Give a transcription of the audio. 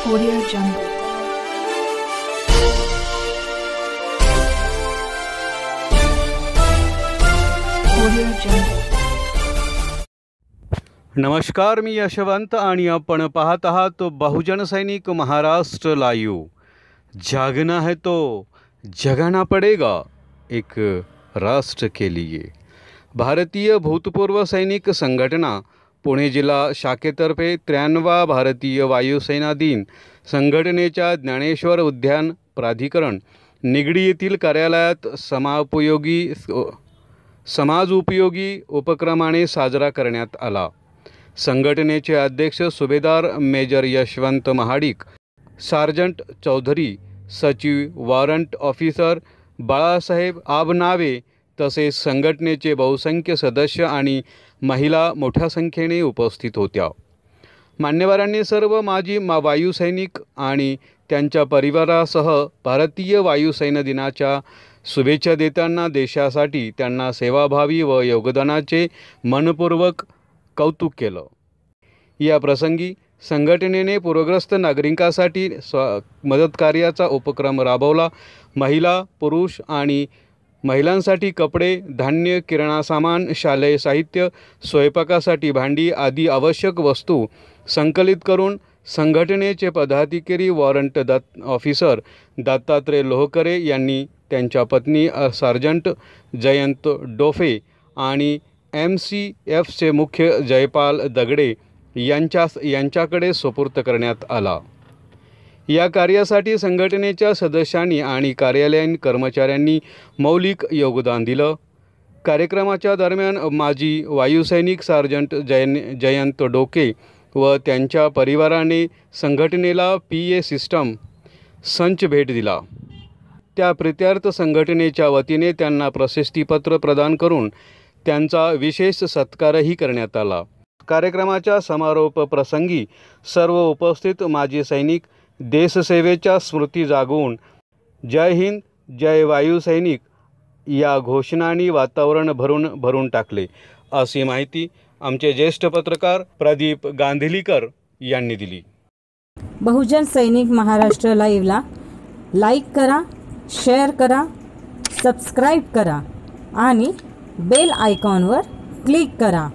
Audio Jungle. Audio Jungle. नमस्कार, मी यशवंत आणि आपण पाहत आहात बहुजन सैनिक महाराष्ट्र लाईव्ह। जागना है तो जगाना पड़ेगा एक राष्ट्र के लिए। भारतीय भूतपूर्व सैनिक संघटना पुणे जिल्हा शाखेतर्फे 93वा भारतीय वायुसेना दिन संघटनेच्या ज्ञानेश्वर उद्यान प्राधिकरण निगडी येथील कार्यालयात समाजोपयोगी उपक्रमाने साजरा करण्यात आला। संघटनेचे अध्यक्ष सुभेदार मेजर यशवंत महाडिक, सार्जंट चौधरी, सचिव वॉरंट ऑफिसर बाळासाहेब आबनावे तसेच संघटनेचे बहुसंख्य सदस्य आणि महिला मोठ्या संख्येने उपस्थित होत्या। मान्यवरांनी सर्व माजी वायुसैनिक आणि त्यांच्या परिवारासह भारतीय वायुसेना दिनाच्या शुभेच्छा देताना देशासाठी त्यांना सेवाभावी व योगदानाचे मनपूर्वक कौतुक केलं। या प्रसंगी संघटनेने पूरग्रस्त नागरिकांसाठी मदत कार्याचा उपक्रम राबवला। महिला, पुरुष आणि महिलांसाठी कपडे, धान्य, किराणा सामान, शालेय साहित्य, स्वयंपाकासाठी भांडी आदी आवश्यक वस्तू संकलित करून संघटनेचे पदाधिकारी वॉरंट ऑफिसर दत्तात्रय लोहकरे यांनी त्यांच्या पत्नी सार्जंट जयंत डोफे आणि MCFचे मुख्य जयपाल दगडे यांच्याकडे सुपूर्द करण्यात आला। या कार्यासाठी संघटनेच्या सदस्यांनी आणि कार्यालयीन कर्मचाऱ्यांनी मौलिक योगदान दिलं। कार्यक्रमाच्या दरम्यान माजी वायुसैनिक सार्जंट जयंत डोके व त्यांच्या परिवाराने संघटनेला PA सिस्टम संच भेट दिला। त्या प्रित्यार्थ संघटनेच्या वतीने त्यांना प्रशस्तीपत्र प्रदान करून त्यांचा विशेष सत्कारही करण्यात आला। कार्यक्रमाच्या समारोप प्रसंगी सर्व उपस्थित माजी सैनिक देशसेवेच्या स्मृती जागवून जय हिंद जय वायुसैनिक या घोषणांनी वातावरण भरून टाकले, अशी माहिती आमचे ज्येष्ठ पत्रकार प्रदीप गांधीलीकर यांनी दिली। बहुजन सैनिक महाराष्ट्र लाईव्हला लाईक करा, शेअर करा, सबस्क्राईब करा आणि बेल आयकॉनवर क्लिक करा।